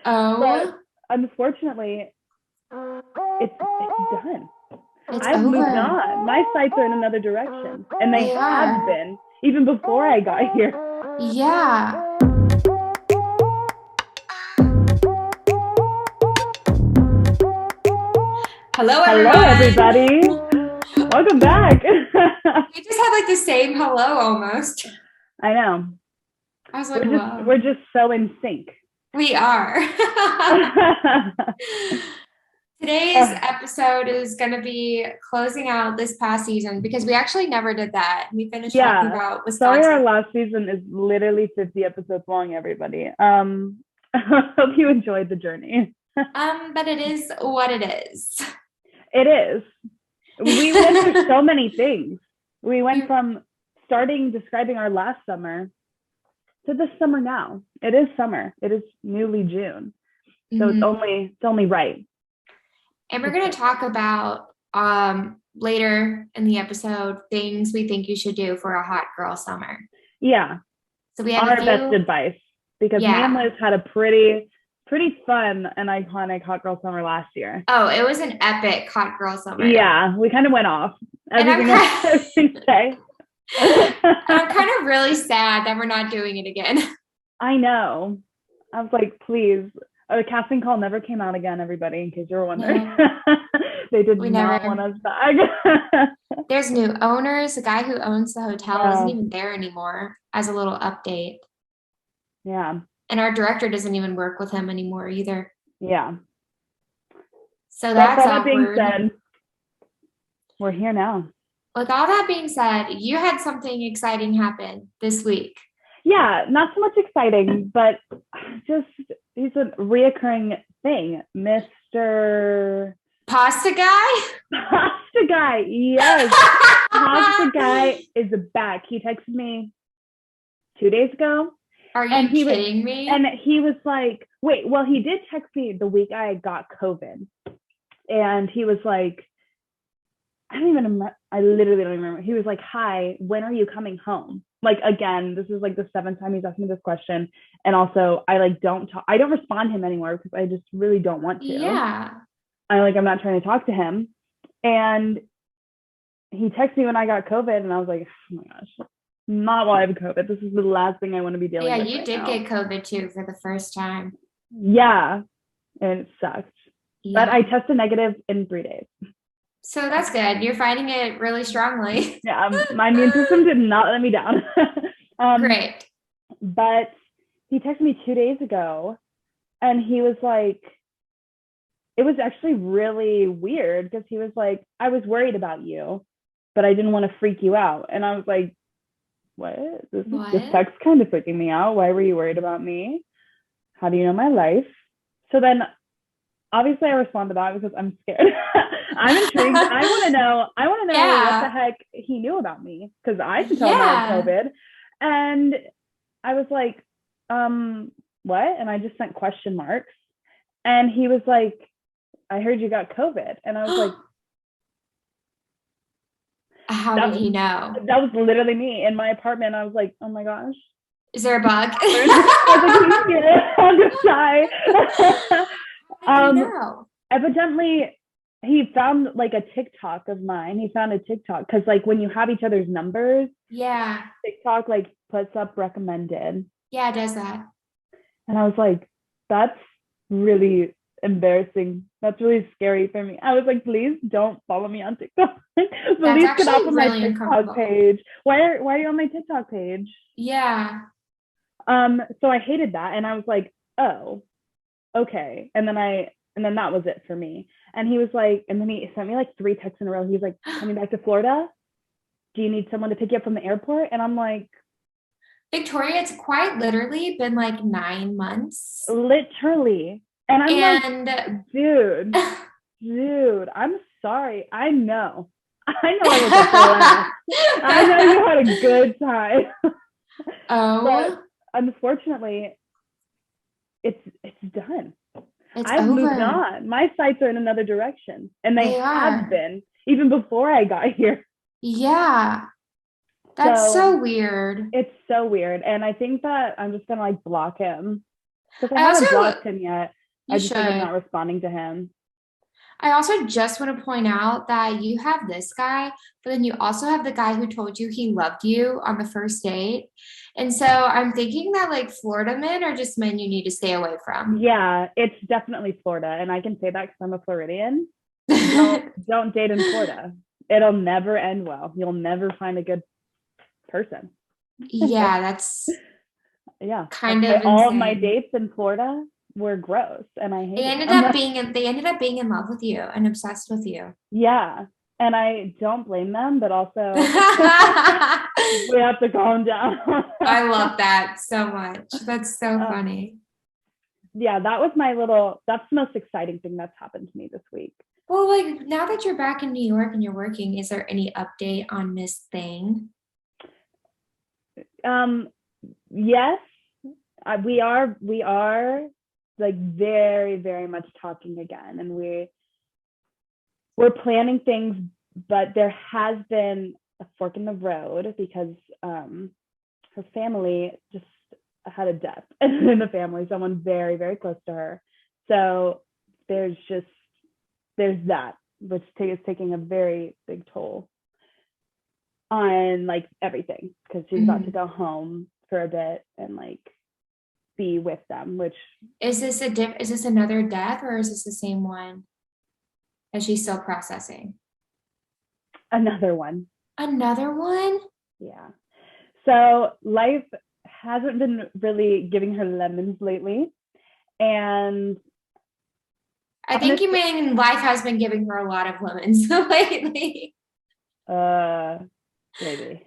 But Oh, unfortunately, it's done. it's I've moved over. on. My sights are in another direction, and they They have are. been even before I got here. Yeah. Hello, Hello, everyone. everybody. Welcome back. We just had like the same hello almost. I know. I was like, We're whoa. just so in sync. We are. Today's episode is going to be closing out this past season because we actually never did that. We finished talking Yeah. about Sorry, Wisconsin. our last season is literally 50 episodes long, everybody. Hope you enjoyed the journey. But it is what it is. It is. We went through so many things. We went from starting describing our last summer to this summer now. It is summer. It is newly June. So Mhm. it's only right. And we're going to talk about later in the episode things we think you should do for a hot girl summer. Yeah. So we have a Our best few. advice. Because me and Yeah. Liz had a pretty fun and iconic hot girl summer last year. Oh, it was an epic hot girl summer. Yeah, we kind of went off. And I'm Everything else kind I can say. I'm kind of really sad that we're not doing it again. I know. I was like, please. The casting call never came out again, everybody, in case you were wondering. No, They did we not want never. us back. There's new owners. The guy who owns the hotel isn't No. even there anymore, as a little update. Yeah. And our director doesn't even work with him anymore either. Yeah. So But that's all that being awkward. said, we're here now. With all that being said, you had something exciting happen this week. Yeah, not so much exciting, but just he's a reoccurring thing. Mr. Pasta guy? Pasta Guy. Yes. Pasta Guy is back. He texted me 2 days ago Are and you kidding me? he was like, wait, well, he did text me the week I got COVID. And he was like, I don't even remember. I literally don't even remember. He was like, hi, when are you coming home? Like, again, this is like the seventh time he's asked me this question. And also, I don't respond to him anymore because I just really don't want to. Yeah. I'm not trying to talk to him. And he texted me when I got COVID, and I was like, oh my gosh, not while I have COVID. This is the last thing I want to be Yeah, dealing with you right did now. get COVID too for the first time. Yeah, and it sucked. But I Yeah. tested negative in 3 days. So that's good. You're fighting it really strongly. Yeah, my immune system did not let me down. um, Great. but he texted me 2 days ago, and he was like, it was actually really weird because he was like, I was worried about you, but I didn't want to freak you out. And I was like, what? This What? text kind of freaking me out. Why were you worried about me? How do you know my life? So then obviously I respond to that because I'm scared. I'm intrigued. I want to know what the Yeah. heck he knew about me because I didn't tell him I had Yeah. COVID. And I was like, what? And I just sent question marks. And he was like, I heard you got COVID. And I was like, How that did he know? that was literally me in my apartment. I was like, oh my gosh. Is there a bug? I was like, he's here. I'm gonna die. How did he um, know? evidently he found like a TikTok of mine. He found a TikTok because like when you have each other's numbers, Yeah. TikTok like puts up recommended. Yeah, it does that. And I was like, that's really embarrassing. That's really scary for me. I was like, please don't follow me on TikTok. That's Please get off actually of my really TikTok uncomfortable. page. Why are you on my TikTok page? Yeah. So I hated that and I was like, oh, okay. And then that was it for me. And he was like, and then he sent me like 3 texts in a row. He was like, coming back to Florida? Do you need someone to pick you up from the airport? And I'm like, Victoria, it's quite literally been like 9 months. literally. And I'm like, And dude, I'm sorry. I know. I know I was a blast. I know you had a good time. But oh, unfortunately, it's done. it's I've moved over. on. My sights are in another direction. And they They have are. been even before I got here. Yeah. That's So so weird. it's so weird. And I think that I'm just gonna like block him Because I I haven't also, blocked him yet. you I just like I'm should. not responding to him. I also just want to point out that you have this guy, but then you also have the guy who told you he loved you on the first date. And so I'm thinking that like Florida men are just men you need to stay away from. Yeah, it's definitely Florida, and I can say that because I'm a Floridian. Don't date in Florida. It'll never end well. You'll never find a good person. Yeah, that's Yeah, kind that's why of all of my insane. dates in Florida were gross, and I They hated ended them. up being they ended up being in love with you and obsessed with you. Yeah, and I don't blame them, but also I we have to calm down. love that so much. That's so uh, funny. yeah, that's the most exciting thing that's happened to me this week. Well, like now that you're back in New York and you're working, is there any update on Miss Thing? Um, yes, we are like very, very much talking again, and we're planning things, but there has been a fork in the road because her family just had a death in the family, someone very, very close to her. So there's that, which is taking a very big toll on like everything because she's about to Mhm. go home for a bit and like be with them, which Is this another death or is this the same one that she's still processing? another one. Another one? Yeah. So life hasn't been really giving her lemons lately. And I think you honestly, mean life has been giving her a lot of lemons lately. uh, maybe.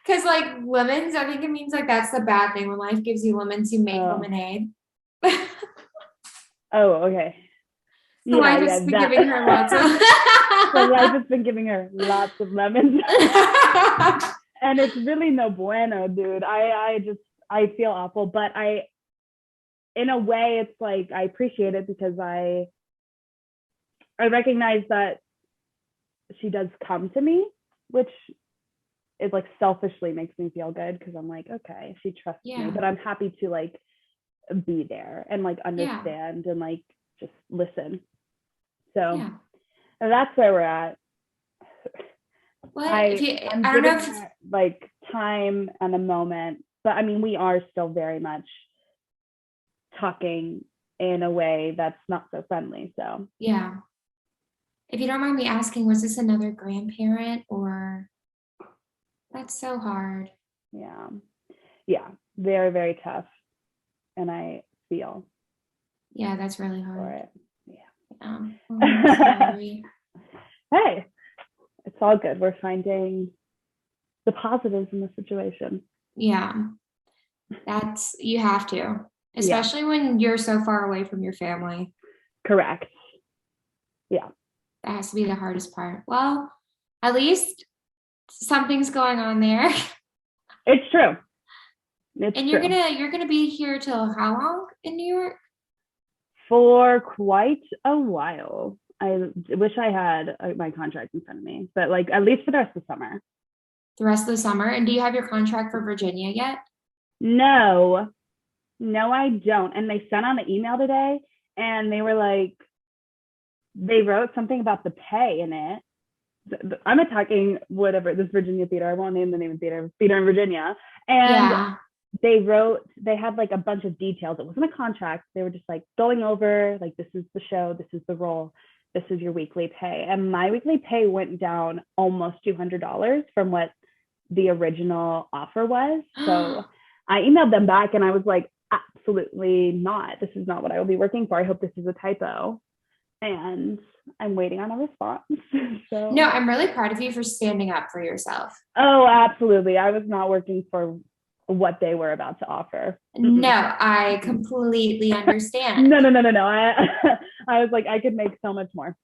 Because like lemons, I think it means like that's the bad thing. When life gives you lemons, you make Oh, lemonade. So okay. life Yeah, has been that. giving her lots of So life has been giving her lots of lemons. And it's really no bueno, dude. I feel awful, but in a way it's like I appreciate it because I recognize that she does come to me, which is like selfishly makes me feel good because I'm like, okay, she trusts me, Yeah, but I'm happy to like be there and like yeah, understand and like just listen. So yeah. that's where we're at. What if you, I'm I don't know giving if it's, her like time and a moment, but I mean, we are still very much talking in a way that's not so friendly. So yeah. If you don't mind me asking, was this another grandparent or that's so hard? yeah, yeah, very, very tough. And I feel Yeah, that's really for hard. it. Oh, I'm Yeah. sorry. Hey, it's all good. We're finding the positives in the situation. Yeah, that's you have to, Yeah, especially when you're so far away from your family. correct. Yeah, That has to be the hardest part. Well, at least something's going on there. it's true. It's And true. you're gonna be here till how long in New York? For quite a while. I wish I had my contract in front of me, but like at least for the rest of the summer. The rest of the summer. And do you have your contract for Virginia yet? No, no, I don't. And they sent out an email today and they were like, they wrote something about the pay in it. I'm attacking whatever this Virginia theater. I won't name the name of the theater in Virginia. And Yeah. they had like a bunch of details. It wasn't a contract. They were just like going over, like, this is the show, this is the role, this is your weekly pay. And my weekly pay went down almost $200 from what the original offer was. So I emailed them back and I was like, absolutely not. This is not what I will be working for. I hope this is a typo. And I'm waiting on a response. No, So, I'm really proud of you for standing up for yourself. oh, absolutely. I was not working for what they were about to offer. No, I completely understand. No, no, no, no, no. I was like, I could make so much more,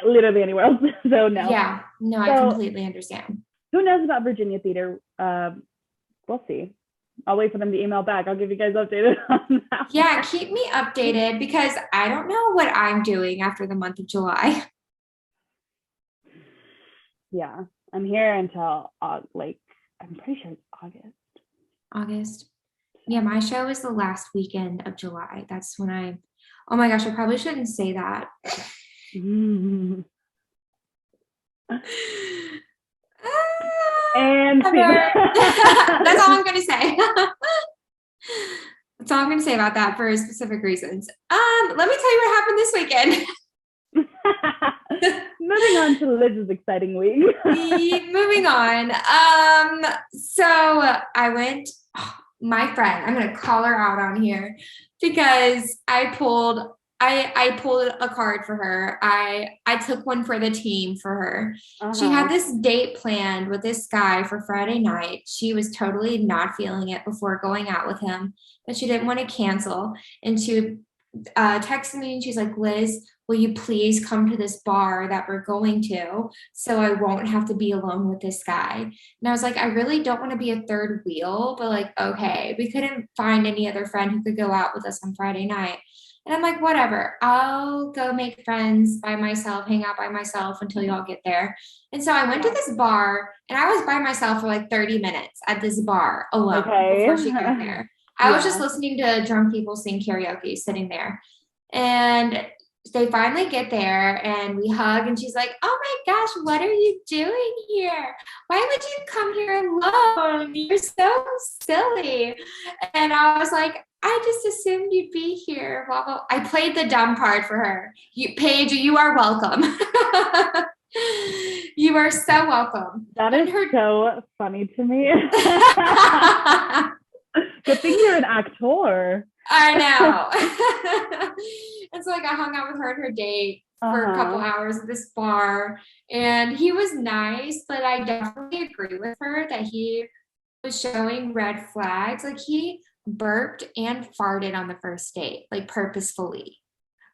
literally anywhere else. So no. Yeah, no, I So completely understand. who knows about Virginia theater? We'll see. I'll wait for them to email back. I'll give you guys updated on that Yeah, one. keep me updated because I don't know what I'm doing after the month of July. Yeah, I'm here until like I'm pretty sure it's August. August. Yeah, my show is the last weekend of July. That's when oh my gosh, I probably shouldn't say that. And That's all I'm going to say. That's all I'm going to say about that for specific reasons. Let me tell you what happened this weekend. Moving on to Liz's exciting week. Moving on. So I went, my friend, I'm going to call her out on here because I pulled a card for her. I took one for the team for her. She had this date planned with this guy for Friday night. She was totally not feeling it before going out with him, but she didn't want to cancel. And she texted me and she's like, Liz, will you please come to this bar that we're going to so I won't have to be alone with this guy? And I was like, I really don't want to be a third wheel, but like, okay. We couldn't find any other friend who could go out with us on Friday night. And I'm like, whatever, I'll go make friends by myself, hang out by myself until y'all get there. And so I went to this bar and I was by myself for like 30 minutes at this bar alone before she got there. I was just listening to drunk people sing karaoke sitting there. And they finally get there and we hug and she's like, oh my gosh, what are you doing here? Why would you come here alone? You're so silly. And I was like, I just assumed you'd be here. Blah, blah. I played the dumb part for her. Paige, you are welcome. You are so welcome. That is so funny to me. Good thing you're an actor. I know. And so like I hung out with her at her date for a couple hours at this bar, and he was nice, but I definitely agree with her that he was showing red flags. Like he burped and farted on the first date, like purposefully,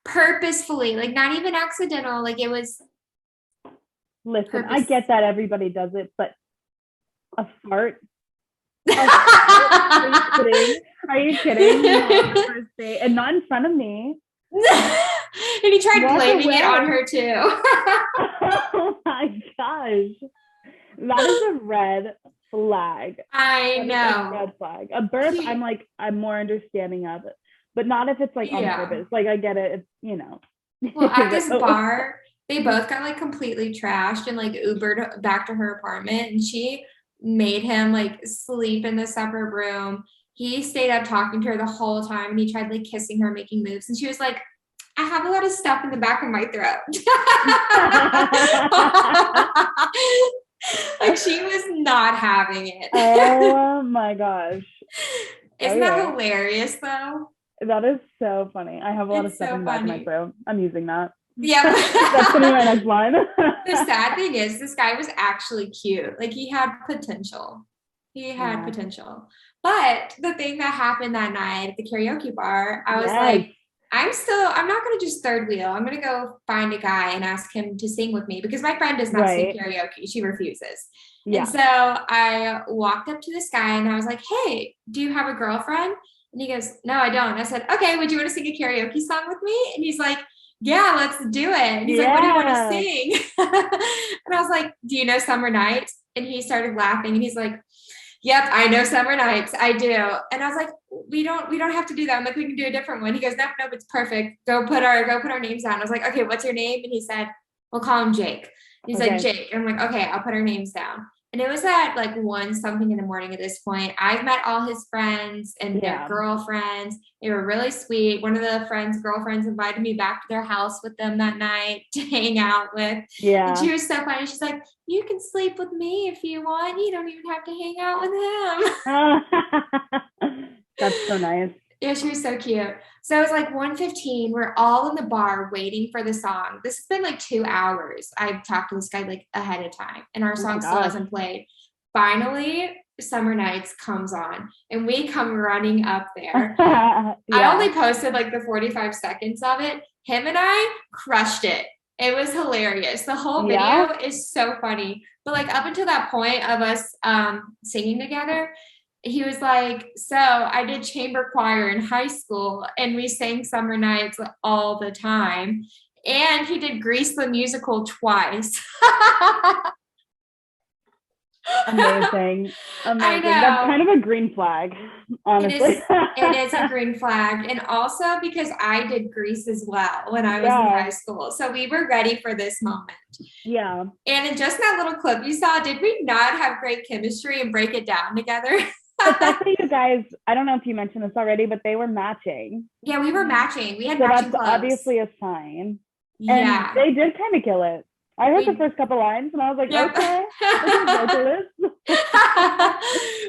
like not even accidental. Like it was. Listen, I get that everybody does it, but a fart. Are you kidding? Not on the first date, and not in front of me. And he tried blaming it on her too. Oh my gosh. That is a red flag. I know. A red flag. A burp, I'm more understanding of it. But not if it's like on purpose. Like I get it, it's Well, at this bar, they both got like completely trashed and like Ubered back to her apartment, and she made him like sleep in the separate room. He stayed up talking to her the whole time and he tried like kissing her, making moves. And she was like, I have a lot of stuff in the back of my throat. Like she was not having it. Oh my gosh. Isn't that hilarious though? That is so funny. I have a lot of stuff in the back of my throat. I'm using that. Yeah. That's gonna be my next line. The sad thing is this guy was actually cute. Like he had potential. Potential. But the thing that happened that night at the karaoke bar, I was like, I'm not going to just third wheel. I'm going to go find a guy and ask him to sing with me because my friend does not sing karaoke. She refuses. Yeah. And so I walked up to this guy and I was like, hey, do you have a girlfriend? And he goes, no, I don't. I said, okay, would you want to sing a karaoke song with me? And he's like, yeah, let's do it. And he's like, what do you want to sing? And I was like, do you know Summer Nights? And he started laughing and he's like, yep, I know Summer Nights. I do. And I was like, we don't have to do that. I'm like, we can do a different one. He goes, nope, it's perfect. Go put our names down. I was like, okay, what's your name? And he said, we'll call him Jake. He's like, Jake. And I'm like, okay, I'll put our names down. And it was at like 1-something in the morning at this point. I've met all his friends and their girlfriends. They were really sweet. One of the girlfriends invited me back to their house with them that night to hang out with. Yeah. And she was so funny. She's like, you can sleep with me if you want. You don't even have to hang out with him. That's so nice. Yeah, she was so cute. So it was like 1:15. We're all in the bar waiting for the song. This has been like 2 hours. I've talked to this guy like ahead of time, and our song still hasn't played. Finally, Summer Nights comes on, and we come running up there. I only posted like the 45 seconds of it. Him and I crushed it. It was hilarious. The whole video is so funny. But like up until that point of us singing together, he was like, so I did chamber choir in high school and we sang Summer Nights all the time. And he did Grease the musical twice. Amazing. I Amazing. That's know. kind of a green flag, honestly. It is a green flag. And also because I did Grease as well when I was in Yeah. high school. So we were ready for this moment. Yeah. And in just that little clip you saw, did we not have great chemistry and break it down together? Especially you guys, I don't know if you mentioned this already, but they were matching. Yeah, we were matching. We had So matching that's clothes. obviously a sign. And Yeah. they did kind of kill it. I heard the We first couple lines and I was like, yep. okay, look at vocalist.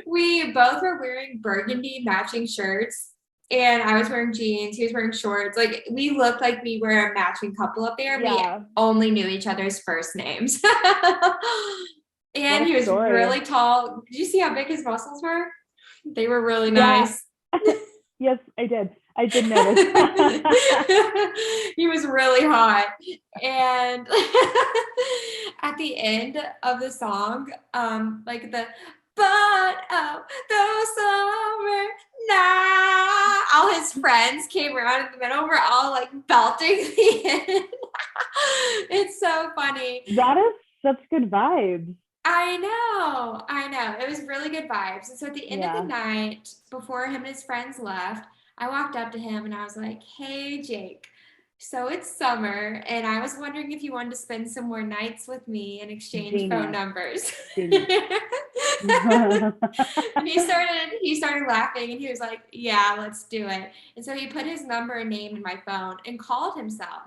We both were wearing burgundy matching shirts. And I was wearing jeans, he was wearing shorts. Like we looked like we were a matching couple up there. We Yeah. only knew each other's first names. What And a he was story. really tall. Did you see how big his muscles were? They were really Yeah. nice. Yes, I did. I did notice. He was really hot. And at the end of the song, like the but oh the summer now, all his friends came around in the middle. We're all like belting the end. It's so funny. That is such good vibes. I know, I know. It was really good vibes. And so at the end of the Yeah. night, before him and his friends left, I walked up to him and I was like, "Hey, Jake, so it's summer, and I was wondering if you wanted to spend some more nights with me and exchange phone Genius. numbers." Genius. And he started laughing and he was like, "Yeah, let's do it." And so he put his number and name in my phone and called himself,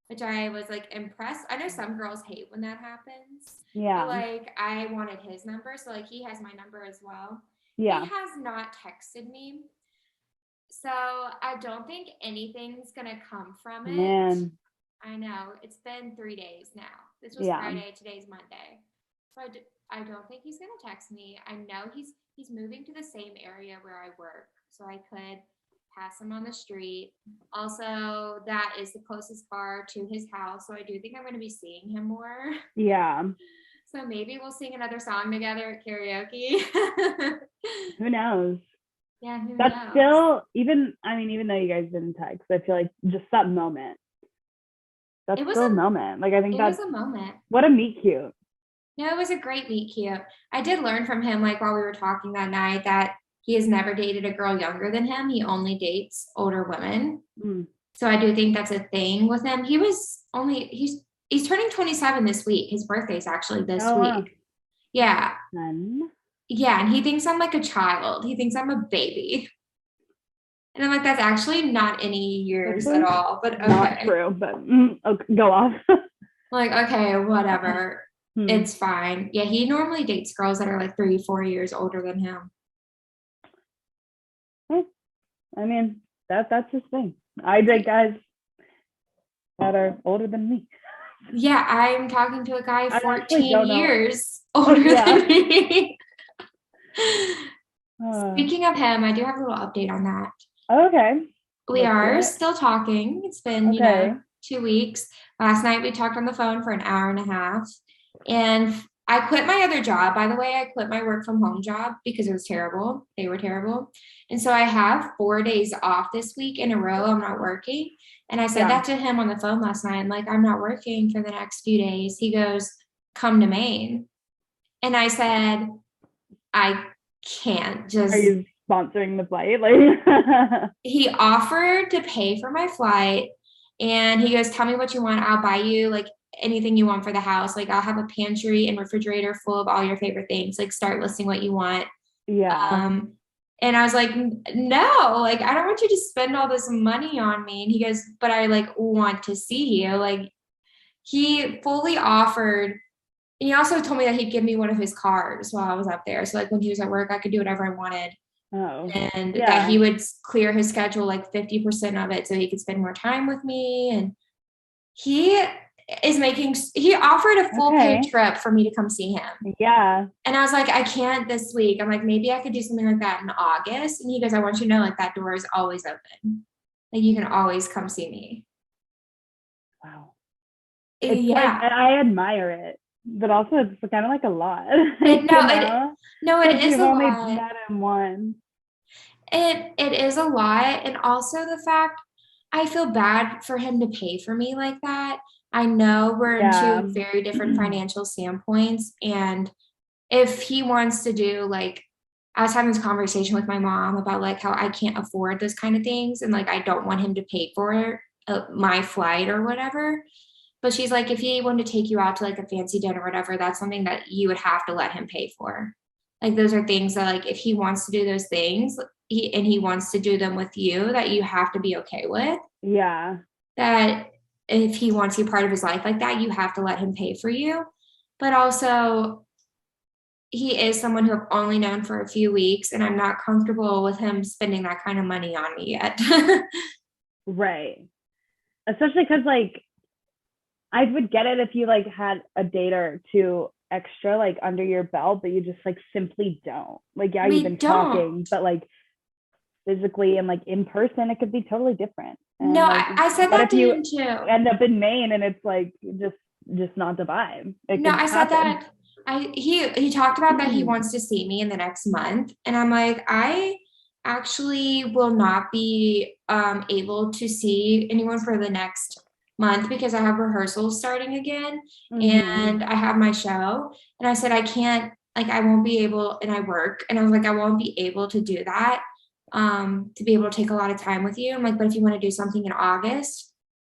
which I was like impressed. I know some girls hate when that happens, but Yeah. like I wanted his number, so like he has my number as well. He Yeah. has not texted me, so I don't think anything's gonna come from it. Man. I know it's been 3 days now. This was Yeah. Friday, today's Monday, so I don't think he's gonna text me. I know he's moving to the same area where I work, so I could pass him on the street. Also, that is the closest bar to his house, so I do think I'm going to be seeing him more. Yeah. So maybe we'll sing another song together at karaoke. Who knows? Yeah, who That's knows? still even though you guys didn't text, I feel like just that moment. That's It was still a a moment. Like I think it was that's a moment. what a meet cute. No, it was a great meet cute. I did learn from him, like while we were talking that night, that he has never dated a girl younger than him. He only dates older women. Mm. So I do think that's a thing with him. He's turning 27 this week. His birthday's actually this Oh wow. week. Yeah. Then Yeah. And he thinks I'm like a child. He thinks I'm a baby. And I'm like, that's actually not any years at actually all. But not okay. true, but okay, go off. Like, okay, whatever. Hmm. It's fine. Yeah, he normally dates girls that are like 3, 4 years older than him. I mean, that's his thing. I date guys that are older than me. Yeah, I'm talking to a guy I actually 14 don't know. years older Yeah. than me. Uh, Speaking of him, I do have a little update on that. okay. We Let's are hear it. still talking. It's been, Okay. 2 weeks. Last night we talked on the phone for an hour and a half. And I quit my other job. By the way, I quit my work from home job because it was terrible. They were terrible. And so I have 4 days off this week in a row. I'm not working. And I said Yeah. that to him on the phone last night. I'm like, I'm not working for the next few days. He goes, come to Maine. And I said, I can't Are just. you sponsoring the flight? Like He offered to pay for my flight. And he goes, tell me what you want. I'll buy you like anything you want for the house. Like I'll have a pantry and refrigerator full of all your favorite things. Like start listing what you want. yeah. And I was like, no, like I don't want you to spend all this money on me. And he goes, but I like want to see you. Like he fully offered. And he also told me that he'd give me one of his cars while I was up there. So like when he was at work, I could do whatever I wanted. Oh. And yeah. that he would clear his schedule like 50% of it so he could spend more time with me. And he offered a full paid trip for me to come see him. Yeah. And I was like, I can't this week. I'm like, maybe I could do something like that in August. And he goes, I want you to know like that door is always open. Like you can always come see me. Wow. It's yeah. Like, I admire it, but also it's kind of like a lot. It is a only lot. met him once. It is a lot. And also the fact I feel bad for him to pay for me like that. I know we're in two very different financial standpoints, and if he wants to do like, I was having this conversation with my mom about like how I can't afford those kind of things and like I don't want him to pay for my flight or whatever. But she's like, if he wanted to take you out to like a fancy dinner or whatever, that's something that you would have to let him pay for. Like those are things that like if he wants to do those things, he wants to do them with you, that you have to be okay with. Yeah. That if he wants you part of his life like that, you have to let him pay for you. But also he is someone who I've only known for a few weeks and I'm not comfortable with him spending that kind of money on me yet. Right. Especially because like I would get it if you like had a date or two extra like under your belt, but you just like simply don't. Like, yeah, you've We been talking, don't. but like physically and like in person, it could be totally different. No, And like, I said what that if to you him too. end up in Maine and it's like just not the vibe? It No, could I said happen. that he talked about that he wants to see me in the next month. And I'm like, I actually will not be able to see anyone for the next month because I have rehearsals starting again Mm-hmm. and I have my show. And I said, I can't, like, I won't be able, and I work. And I was like, I won't be able to do that, to be able to take a lot of time with you. I'm like, but if you want to do something in August,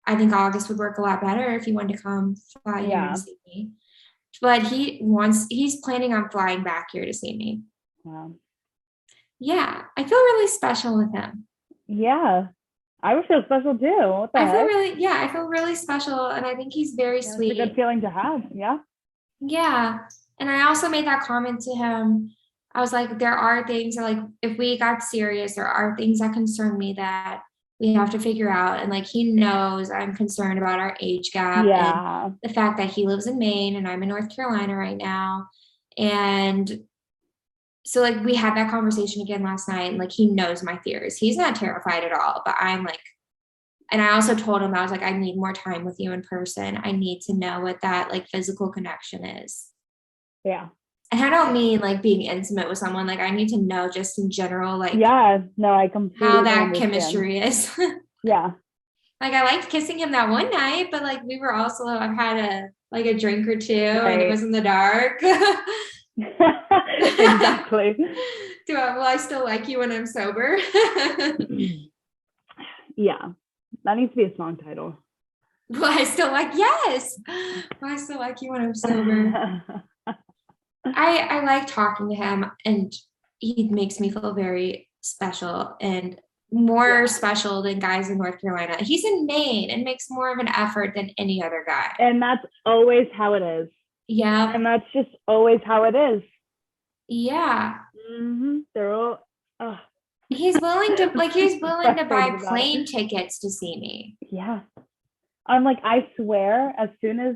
I think August would work a lot better if you wanted to come fly here to Yeah. see me. But he's planning on flying back here to see me. Wow. Yeah, I feel really special with him. Yeah. I would feel special too. What the heck? I feel really special. And I think he's very Yeah, it's a good sweet. feeling to have. Yeah. Yeah. And I also made that comment to him. I was like, there are things that, like, if we got serious, there are things that concern me that we have to figure out. And like, he knows I'm concerned about our age gap and Yeah. the fact that he lives in Maine and I'm in North Carolina right now. And so like we had that conversation again last night and like he knows my fears. He's not terrified at all, but I'm like, and I also told him, I was like, I need more time with you in person. I need to know what that like physical connection is. Yeah. And I don't mean like being intimate with someone. Like I need to know just in general, like Yeah. No, I how completely that understand. chemistry is. Yeah. Like I liked kissing him that one night, but like we were also, I've had a drink or two and it Right. was in the dark. Exactly. Will I still like you when I'm sober? Yeah. That needs to be a song title. Will I still like, yes. Will I still like you when I'm sober? I like talking to him and he makes me feel very special and more Yeah. special than guys in North Carolina. He's in Maine and makes more of an effort than any other guy. And that's always how it is. Yeah. And that's just always how it is. Yeah. They're all oh. He's willing to buy Frustrated about it. plane tickets to see me. Yeah. I'm like, I swear, as soon as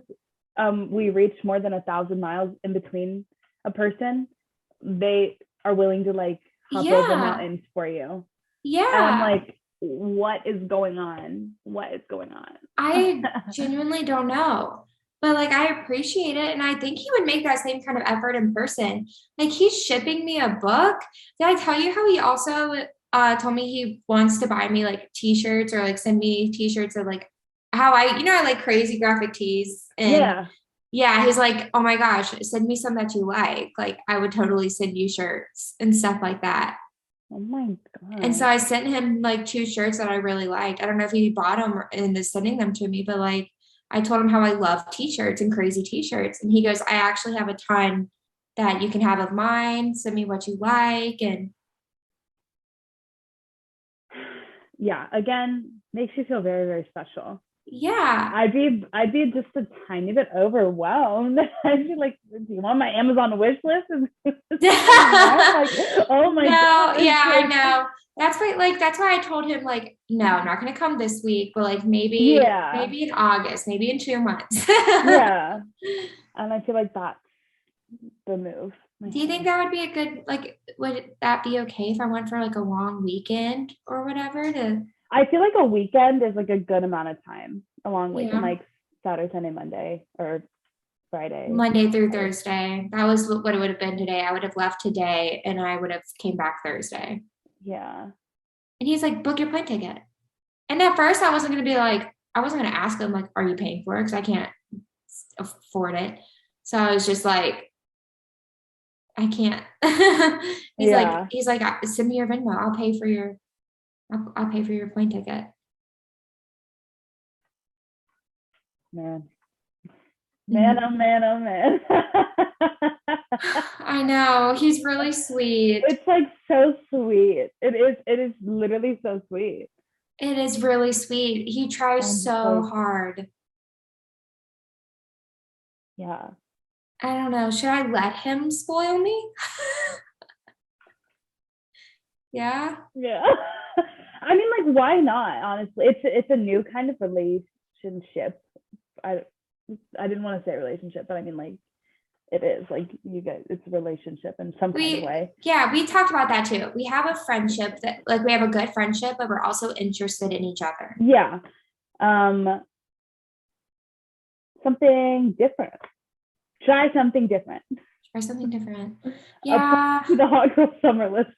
we reach more than 1,000 miles in between a person, they are willing to like hop over Yeah. mountains for you. And I'm Yeah. like, what is going on? What is going on? I genuinely don't know. But like I appreciate it. And I think he would make that same kind of effort in person. Like he's shipping me a book. Did I tell you how he also told me he wants to buy me like t-shirts or like send me t-shirts of like how I like crazy graphic tees. And Yeah. yeah, he's like, oh my gosh, send me some that you like. Like I would totally send you shirts and stuff like that. Oh my And so God. I sent him like two shirts that I really liked. I don't know if he bought them and is sending them to me, but like I told him how I love t-shirts and crazy t-shirts. And he goes, I actually have a ton that you can have of mine. Send me what you like. And Yeah. Again, makes you feel very, very special. yeah. I'd be just a tiny bit overwhelmed. I'd be like, do you want my Amazon wish list? Like, oh my No, gosh. yeah, I Like, know. That's why I told him like, no, I'm not gonna come this week, but like yeah. maybe in August, maybe in 2 months. Yeah. And I feel like that's the move. Do you think that would be a good, like, would that be okay if I went for like a long weekend or whatever to, I feel like a weekend is like a good amount of time. A long weekend, yeah, like Saturday, Sunday, Monday, or Friday. Monday through Thursday? That was what it would have been today. I would have left today and I would have came back Thursday. Yeah. And he's like, book your plane ticket. And at first I wasn't going to be like, I wasn't going to ask him like, are you paying for it? Because I can't afford it. So I was just like, I can't. Yeah, he's like, send me your Venmo. I'll pay for your plane ticket. man. Man, oh Mhm. man, oh man. I know. He's really sweet. It's like so sweet. It is literally so sweet. It is really sweet. He tries I'm just so like, hard. yeah. I don't know. Should I let him spoil me? Yeah. Yeah. I mean, like, why not? Honestly, it's a new kind of relationship. I I didn't want to say relationship, but I mean, like, it is like you guys. It's a relationship in some kind of way. We talked about that too. We have a friendship that like we have a good friendship, but we're also interested in each other. Yeah. Um, something different. Try something different. Try something different. Apply Yeah. to the hot girl summer list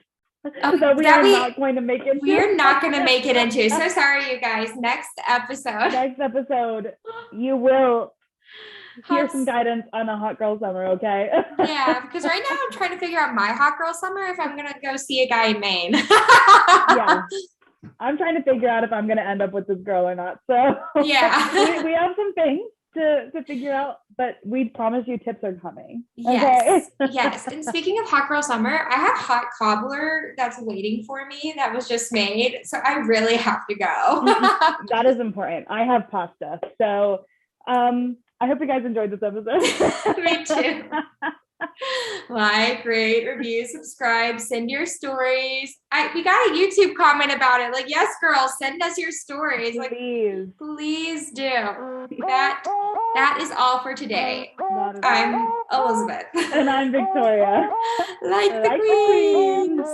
that we That are not going to make it to. we're not gonna make it into. So sorry, you guys. Next episode. Next episode, you will hear Hot, some guidance on a hot girl summer, okay? yeah, because right now I'm trying to figure out my hot girl summer if I'm gonna go see a guy in Maine. Yeah. I'm trying to figure out if I'm going to end up with this girl or not. So Yeah. we have some things to figure out, but we promise you tips are coming. Yes. Okay. Yes. And speaking of hot girl summer, I have hot cobbler that's waiting for me that was just made. So I really have to go. That is important. I have pasta. So I hope you guys enjoyed this episode. Me too. Like, rate, review, subscribe, send your stories. We got a YouTube comment about it. Like, yes, girls, send us your stories. Like, please do. That is all for today. I'm Elizabeth. And I'm Victoria. Like the queens.